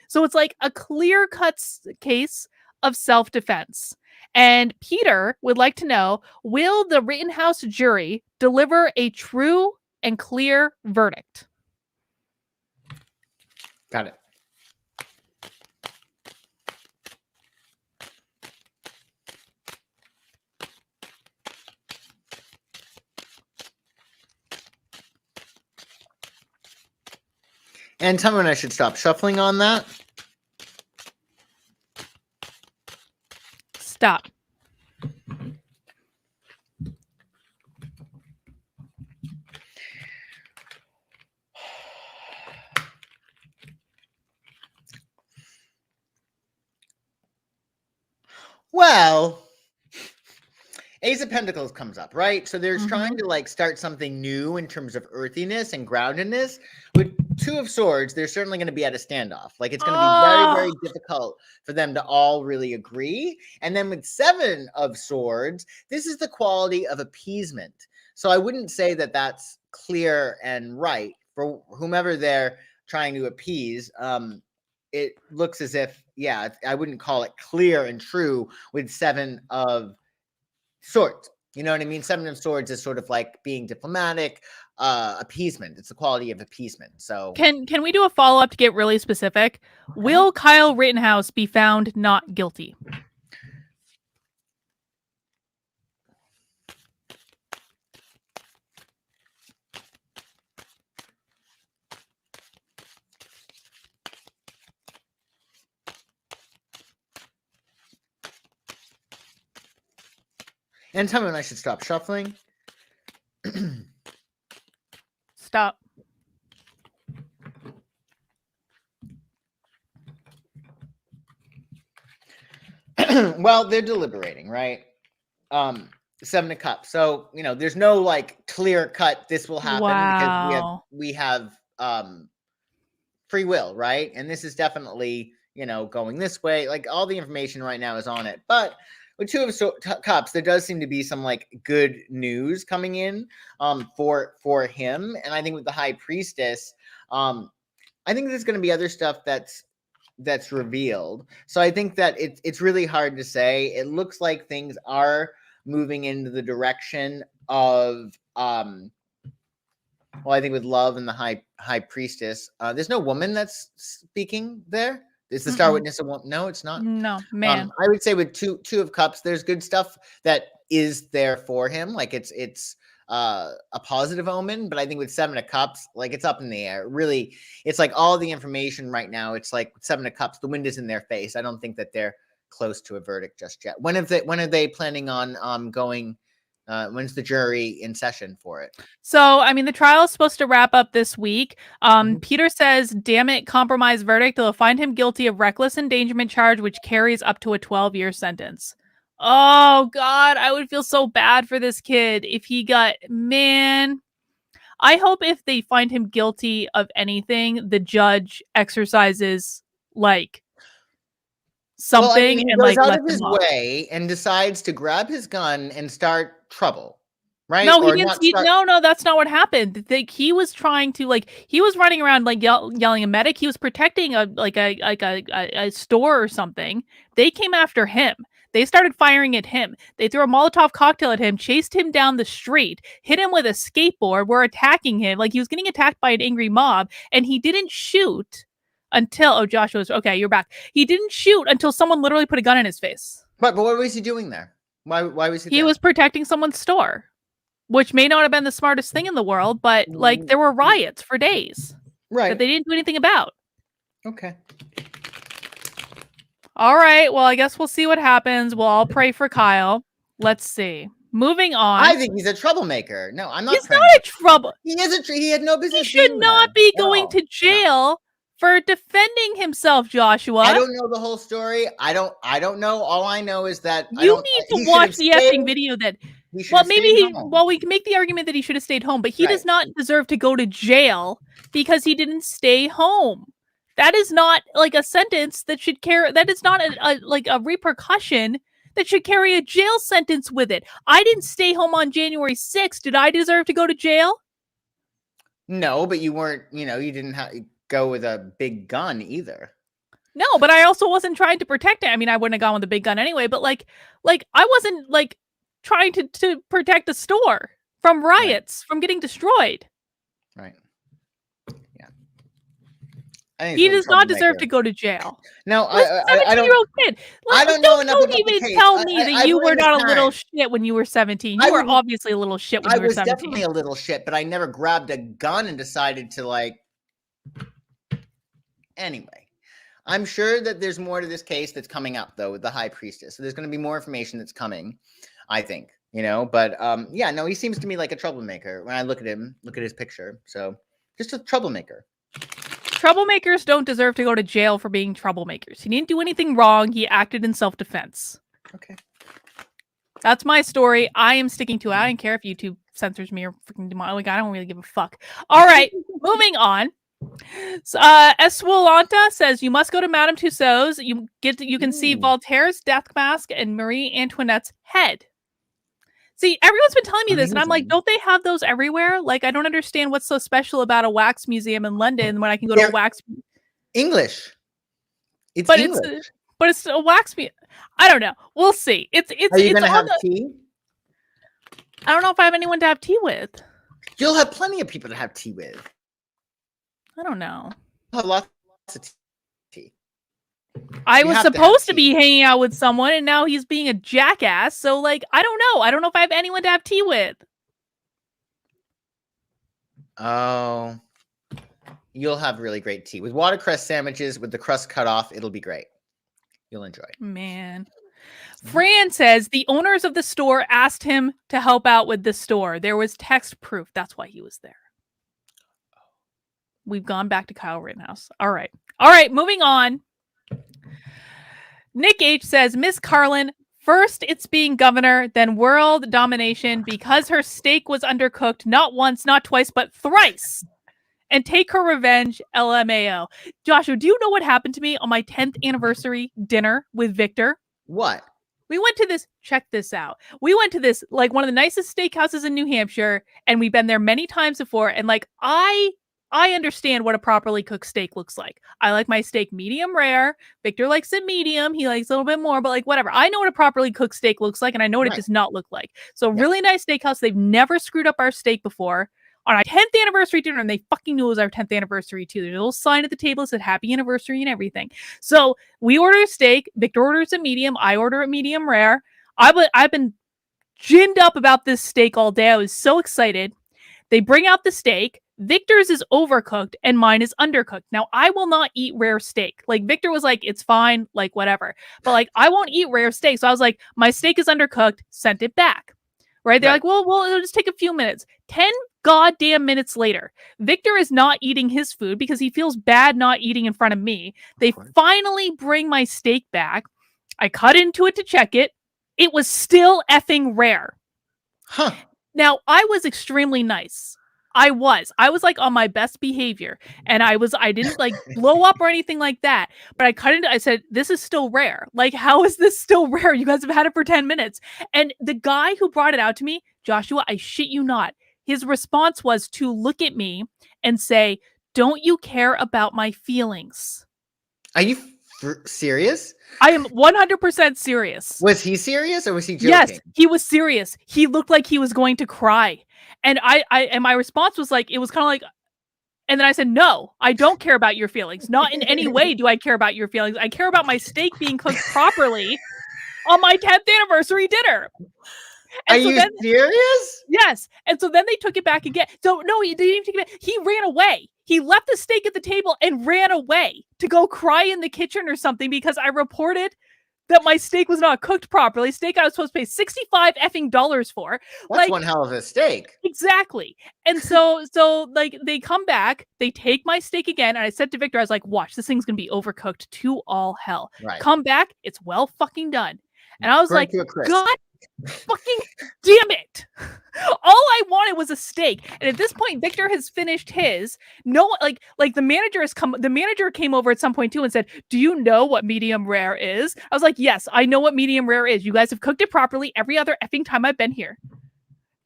So it's like a clear-cut case of self-defense. And Peter would like to know, will the Rittenhouse jury deliver a true and clear verdict? Got it. And tell me when I should stop shuffling on that. Stop. Well, Ace of Pentacles comes up, right? So there's trying to like start something new in terms of earthiness and groundedness. With Two of Swords, they're certainly going to be at a standoff. Like it's going to be very, very difficult for them to all really agree. And then with Seven of Swords, this is the quality of appeasement. So I wouldn't say that that's clear and right for whomever they're trying to appease. It looks as if, yeah, I wouldn't call it clear and true with Seven of Swords. You know what I mean? Seven of Swords is sort of like being diplomatic, appeasement. It's the quality of appeasement. So can we do a follow-up to get really specific? Will Kyle Rittenhouse be found not guilty? And tell me when I should stop shuffling. Stop. Well, they're deliberating, right? Seven of Cups. So, you know, there's no like clear cut this will happen because we have free will, right? And this is definitely, you know, going this way. Like all the information right now is on it. But with Two of Cups, there does seem to be some like good news coming in for him. And I think with the High Priestess, I think there's going to be other stuff that's revealed. So I think that it's really hard to say. It looks like things are moving into the direction of well, I think with Love and the High Priestess, there's no woman that's speaking there. Is the star witness a woman? No, it's not. No, man. I would say with two of Cups, there's good stuff that is there for him. Like it's a positive omen, but I think with Seven of Cups, like it's up in the air. Really, it's like all the information right now. It's like with Seven of Cups, the wind is in their face. I don't think that they're close to a verdict just yet. When are they planning on going? When's the jury in session for it? So, I mean, the trial is supposed to wrap up this week. Peter says, damn it, compromise verdict. They'll find him guilty of reckless endangerment charge, which carries up to a 12-year sentence. Oh, God, I would feel so bad for this kid if he got, man. I hope if they find him guilty of anything, the judge exercises, like, something. Well, I mean, he and goes like out of his way and decides to grab his gun and start trouble, right? No, he didn't. No, that's not what happened. He was trying to he was running around like yelling a medic. He was protecting a store or something. They came after him. They started firing at him. They threw a Molotov cocktail at him, chased him down the street, hit him with a skateboard, were attacking him. Like he was getting attacked by an angry mob, and he didn't shoot until Joshua's okay. You're back. He didn't shoot until someone literally put a gun in his face. But what was he doing there? Why was he? He was protecting someone's store, which may not have been the smartest thing in the world, but like there were riots for days. Right. that they didn't do anything about. Okay. All right. Well, I guess we'll see what happens. We'll all pray for Kyle. Let's see. Moving on. I think he's a troublemaker. No, I'm not. He's not in trouble. He is he had no He business. should not be going to No. jail for defending himself, Joshua. I don't know the whole story. I don't know. All I know is that you need to watch the effing video. That we can make the argument that he should have stayed home, but he does not deserve to go to jail because he didn't stay home. That is not like a sentence that should carry. That is not a repercussion that should carry a jail sentence with it. I didn't stay home on January 6th. Did I deserve to go to jail? No, but you weren't. You didn't go with a big gun either. No, but I also wasn't trying to protect it. I mean, I wouldn't have gone with a big gun anyway. But like I wasn't trying to protect the store from riots, from getting destroyed. Right. He does not deserve to go to jail. No, I don't. 17-year-old kid. I don't know enough about the Don't case. even tell me that you were not a little time. shit when you were 17. You were obviously a little shit when you were 17. I was definitely a little shit, but I never grabbed a gun and decided to Anyway, I'm sure that there's more to this case that's coming up though with the high priestess. So there's going to be more information that's coming, I think. But no, he seems to me like a troublemaker when I look at him, look at his picture. So just a troublemaker. Troublemakers don't deserve to go to jail for being troublemakers. He didn't do anything wrong. He acted in self-defense. Okay. That's my story. I am sticking to it. I don't care if YouTube censors me or freaking demonic. I don't really give a fuck. All right, moving on. Eswalanta says you must go to Madame Tussauds. You can see Voltaire's death mask and Marie Antoinette's head. See, everyone's been telling me this, and I'm like, don't they have those everywhere? Like, I don't understand what's so special about a wax museum in London when I can go to a wax. English. It's English. It's a wax museum. I don't know. We'll see. Are you gonna have tea? I don't know if I have anyone to have tea with. You'll have plenty of people to have tea with. I don't know. I'll have lots of tea. I was supposed to be hanging out with someone, and now he's being a jackass. So, I don't know. I don't know if I have anyone to have tea with. Oh, you'll have really great tea with watercress sandwiches with the crust cut off. It'll be great. You'll enjoy it. Man. Fran says the owners of the store asked him to help out with the store. There was text proof. That's why he was there. We've gone back to Kyle Rittenhouse. All right. Moving on. Nick H says, Miss Carlin, first it's being governor, then world domination because her steak was undercooked not once, not twice, but thrice. And take her revenge, LMAO. Joshua, do you know what happened to me on my 10th anniversary dinner with Victor? What? We went to this, check this out. We went to this, one of the nicest steakhouses in New Hampshire, and we've been there many times before, and I understand what a properly cooked steak looks like. I like my steak medium rare. Victor likes it medium. He likes a little bit more, but whatever. I know what a properly cooked steak looks like, and I know what it does not look like. So really nice steakhouse. They've never screwed up our steak before. On our 10th anniversary dinner, and they fucking knew it was our 10th anniversary too. There's a little sign at the table that said happy anniversary and everything. So we order a steak. Victor orders a medium. I order a medium rare. I've been ginned up about this steak all day. I was so excited. They bring out the steak. Victor's is overcooked and mine is undercooked. Now, I will not eat rare steak. Victor was like, it's fine, whatever. But I won't eat rare steak. So I was like, my steak is undercooked, sent it back. Right? They're like, well, it'll just take a few minutes. 10 goddamn minutes later, Victor is not eating his food because he feels bad not eating in front of me. They finally bring my steak back. I cut into it to check it. It was still effing rare. Huh. Now, I was extremely nice. I was on my best behavior, and I didn't blow up or anything like that, but I cut into, I said, this is still rare. How is this still rare? You guys have had it for 10 minutes. And the guy who brought it out to me, Joshua, I shit you not, his response was to look at me and say, don't you care about my feelings? Are you serious? I am 100% serious. Was he serious or was he joking? Yes, he was serious. He looked like he was going to cry. And and my response was it was kind of and then I said, no, I don't care about your feelings. Not in any way do I care about your feelings. I care about my steak being cooked properly on my 10th anniversary dinner. Are And so you then, serious? yes. And so then they took it back again. So no, he didn't even take it back. He ran away. He left the steak at the table and ran away to go cry in the kitchen or something because I reported that my steak was not cooked properly. Steak I was supposed to pay $65 effing dollars for. That's Like, one hell of a steak. exactly. And so like they come back, they take my steak again, and I said to Victor, I was like, watch, this thing's gonna be overcooked to all hell. Right. Come back, it's well fucking done. And I was Burnt like, to a crisp. God fucking damn it. All I wanted was a steak. And at this point, Victor has finished his. No, like the manager came over at some point too and said, do you know what medium rare is? I was like, yes, I know what medium rare is. You guys have cooked it properly every other effing time I've been here.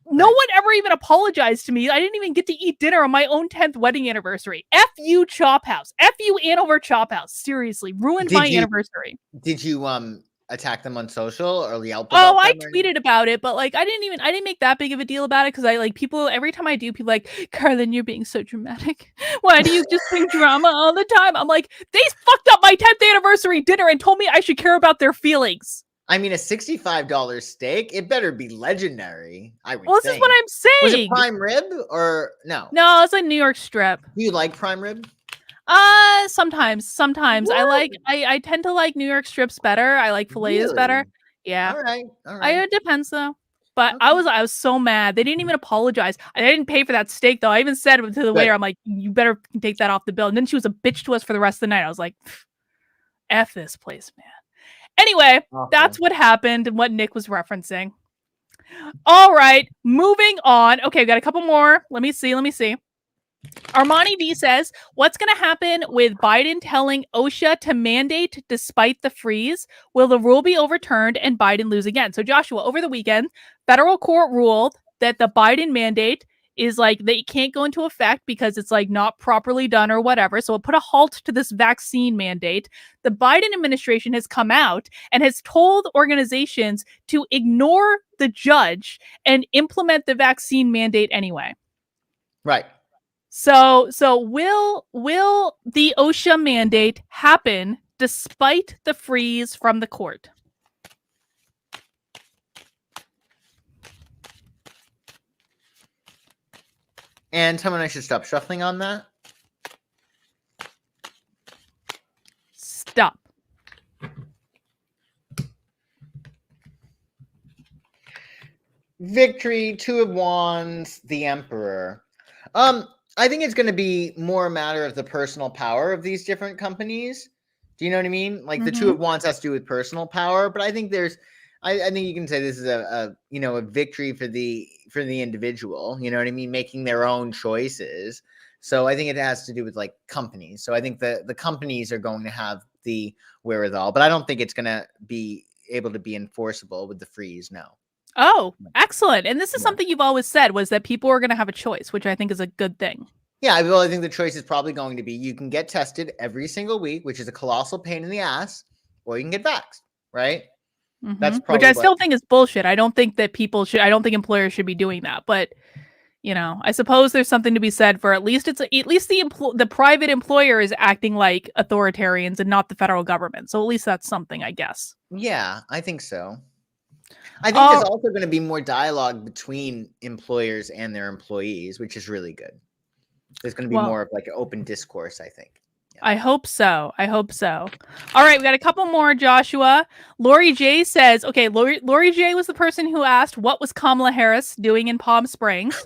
No one ever even apologized to me. I didn't even get to eat dinner on my own 10th wedding anniversary. F you, Chop House. F you, Anover Chop House. Seriously, ruined my anniversary. Did you attack them on social or Yelp? Oh, I tweeted about it, but like I didn't make that big of a deal about it because I like people every time I do, people like, Carlin, you're being so dramatic. Why do you just bring drama all the time? I'm like, they fucked up my 10th anniversary dinner and told me I should care about their feelings. I mean, a $65 steak, it better be legendary. I would Well, this is what I'm saying. Was it prime rib or no? No, it's a New York strip. Do you like prime rib? Sometimes. What? I tend to like New York strips better. I like fillets better. Yeah. All right. It depends though. But Okay. I was so mad. They didn't even apologize. I didn't pay for that steak though. I even said to the waiter, I'm like, you better take that off the bill. And then she was a bitch to us for the rest of the night. I was like, F this place, man. Anyway, that's what happened and what Nick was referencing. All right, moving on. Okay, we got a couple more. Let me see. Armani V says, what's going to happen with Biden telling OSHA to mandate despite the freeze? Will the rule be overturned and Biden lose again? So Joshua, over the weekend, federal court ruled that the Biden mandate is like they can't go into effect because it's like not properly done or whatever. So it put a halt to this vaccine mandate. The Biden administration has come out and has told organizations to ignore the judge and implement the vaccine mandate anyway. Right. So will the OSHA mandate happen despite the freeze from the court? And tell me I should stop shuffling on that. Stop. Victory, 2 of Wands, the Emperor. I think it's going to be more a matter of the personal power of these different companies. Do you know what I mean? Like the 2 of Wands has to do with personal power, but I think I think you can say this is a victory for the individual. You know what I mean? Making their own choices. So I think it has to do with like companies. So I think the companies are going to have the wherewithal, but I don't think it's going to be able to be enforceable with the freeze. No. Oh, excellent. And this is something you've always said was that people are going to have a choice, which I think is a good thing. Yeah, well, I think the choice is probably going to be you can get tested every single week, which is a colossal pain in the ass, or you can get vaxxed, right? That's probably which I still think is bullshit. I don't think that employers should be doing that. But, I suppose there's something to be said for at least the private employer is acting like authoritarians and not the federal government. So at least that's something, I guess. Yeah, I think so. I think there's also going to be more dialogue between employers and their employees, which is really good. There's going to be more of like an open discourse, I think. Yeah. I hope so. All right, we got a couple more, Joshua. Lori J says, okay, Lori J was the person who asked what was Kamala Harris doing in Palm Springs?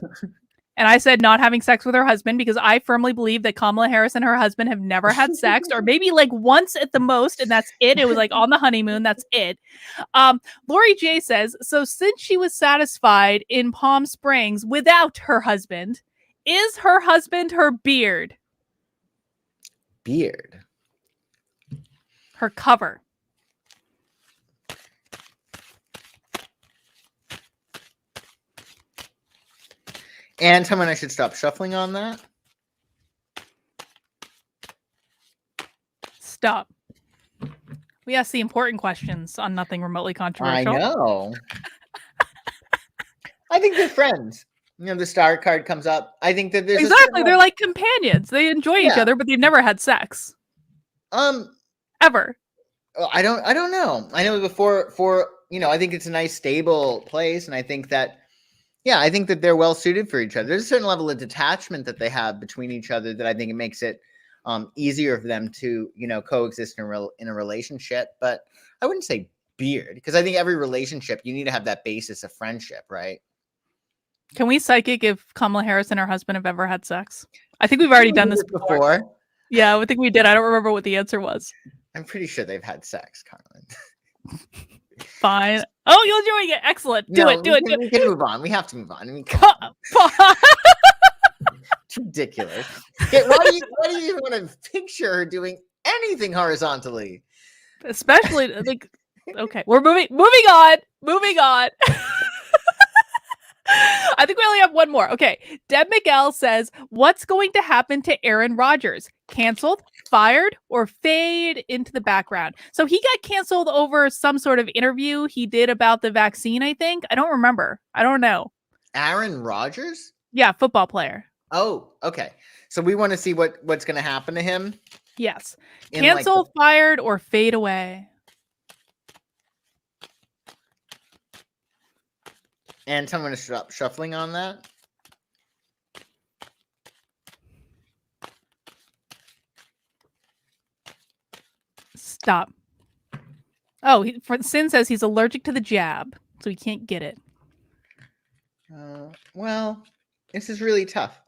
And I said not having sex with her husband because I firmly believe that Kamala Harris and her husband have never had sex or maybe like once at the most. And that's it. It was like on the honeymoon. That's it. Lori J says, so since she was satisfied in Palm Springs without her husband, is her husband her beard? Beard. Her cover. And tell me I should stop shuffling on that. Stop. We ask the important questions on nothing remotely controversial. I know. I think they're friends. The star card comes up. I think that there's exactly. They're like companions. They enjoy each other, but they've never had sex. Ever. I don't know. I know before I think it's a nice stable place, and I think that they're well suited for each other. There's a certain level of detachment that they have between each other that I think it makes it easier for them to, coexist in a relationship. But I wouldn't say beard, because I think every relationship you need to have that basis of friendship, right? Can we psychic if Kamala Harris and her husband have ever had sex? I think we've already done this before. Yeah, I think we did. I don't remember what the answer was. I'm pretty sure they've had sex, Carlin. Fine. Oh, you're doing it. Excellent. Do it. We can move on. We have to move on. I mean, it's ridiculous. Okay, why do you even want to picture her doing anything horizontally? Especially like, okay, we're moving on. I think we only have one more. Okay. Deb Miguel says, what's going to happen to Aaron Rodgers? Canceled, fired, or fade into the background? So he got canceled over some sort of interview he did about the vaccine, I think. I don't remember. I don't know. Aaron Rodgers? Yeah, football player. Oh, okay. So we want to see what's going to happen to him? Yes. Cancel, fired, or fade away? And I'm going to stop shuffling on that. Stop. Oh, Sin says he's allergic to the jab, so he can't get it. Well, this is really tough.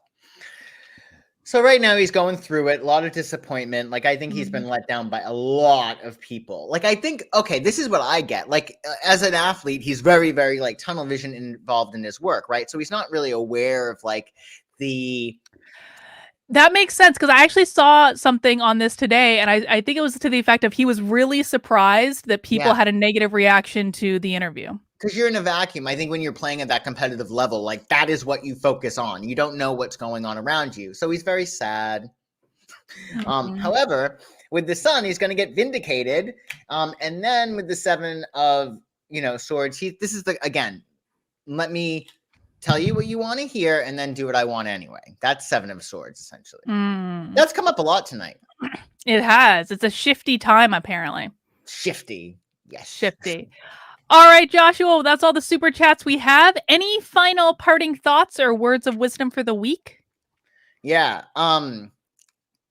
So right now he's going through it, a lot of disappointment. Like, I think he's been let down by a lot of people. Like, I think, okay, this is what I get. Like, as an athlete, he's very, very like tunnel vision involved in his work, right? So he's not really aware of like That makes sense, because I actually saw something on this today, and I think it was to the effect of he was really surprised that people had a negative reaction to the interview. Because you're in a vacuum. I think when you're playing at that competitive level, like that is what you focus on. You don't know what's going on around you. So he's very sad. However, with the Sun, he's going to get vindicated. And then with the Seven of, Swords, this is again, let me tell you what you want to hear and then do what I want anyway. That's Seven of Swords, essentially. That's come up a lot tonight. It has. It's a shifty time, apparently. Shifty. Yes. Shifty. All right, Joshua, that's all the super chats we have. Any final parting thoughts or words of wisdom for the week? Yeah.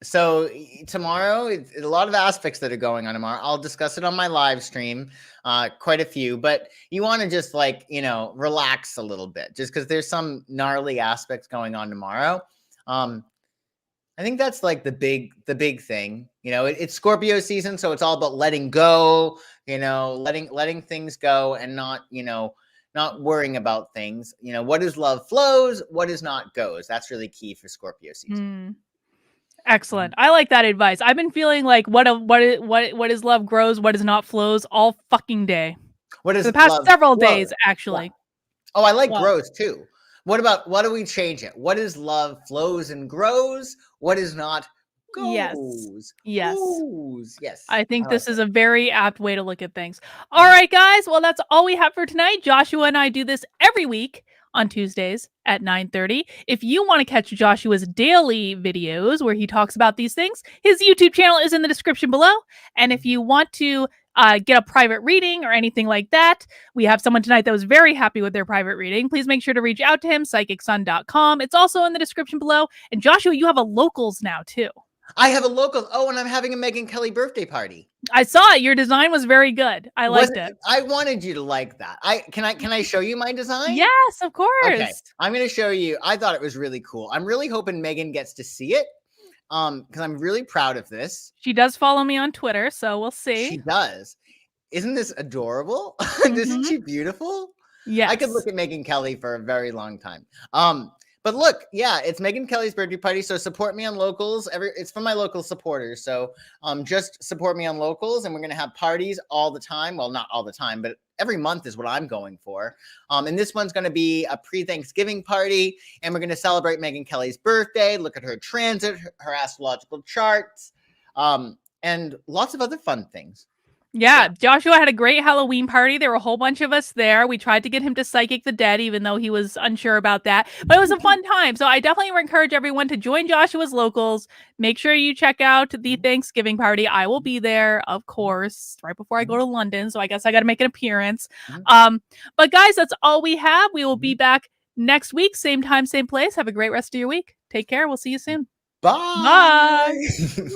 So tomorrow, it's a lot of aspects that are going on tomorrow. I'll discuss it on my live stream, quite a few, but you want to just like, relax a little bit just because there's some gnarly aspects going on tomorrow. I think that's like the big thing, it's Scorpio season. So it's all about letting go, letting things go and not, not worrying about things. What is love flows, what is not goes. That's really key for Scorpio season. Excellent. I like that advice. I've been feeling like what is love grows, what is not flows all fucking day. What is the past several days, actually. Yeah. Oh, I like grows too. What do we change it? What is love flows and grows? What is not goes? Yes. Goes. Yes. I think this is a very apt way to look at things. All right, guys. Well, that's all we have for tonight. Joshua and I do this every week on Tuesdays at 9:30. If you want to catch Joshua's daily videos where he talks about these things, his YouTube channel is in the description below. And if you want to get a private reading or anything like that, we have someone tonight that was very happy with their private reading. Please make sure to reach out to him, psychicsun.com. It's also in the description below. And Joshua, you have a locals now too. I have a local. Oh, and I'm having a Megyn Kelly birthday party. I saw it. Your design was very good. I liked it. I wanted you to like that. Can I show you my design? Yes, of course. Okay. I'm going to show you. I thought it was really cool. I'm really hoping Megyn gets to see it. Because I'm really proud of this. She does follow me on Twitter, so we'll see. She does. Isn't this adorable? Isn't she beautiful? Yeah. I could look at Megyn Kelly for a very long time. But look, yeah, it's Megyn Kelly's birthday party. So support me on locals. It's for my local supporters. So just support me on locals, and we're gonna have parties all the time. Well, not all the time, but every month is what I'm going for. And this one's gonna be a pre-Thanksgiving party, and we're gonna celebrate Megyn Kelly's birthday. Look at her transit, her astrological charts, and lots of other fun things. Yeah, Joshua had a great Halloween party. There were a whole bunch of us there. We tried to get him to psychic the dead, even though he was unsure about that. But it was a fun time. So I definitely encourage everyone to join Joshua's Locals. Make sure you check out the Thanksgiving party. I will be there, of course, right before I go to London. So I guess I got to make an appearance. But guys, that's all we have. We will be back next week, same time, same place. Have a great rest of your week. Take care. We'll see you soon. Bye. Bye.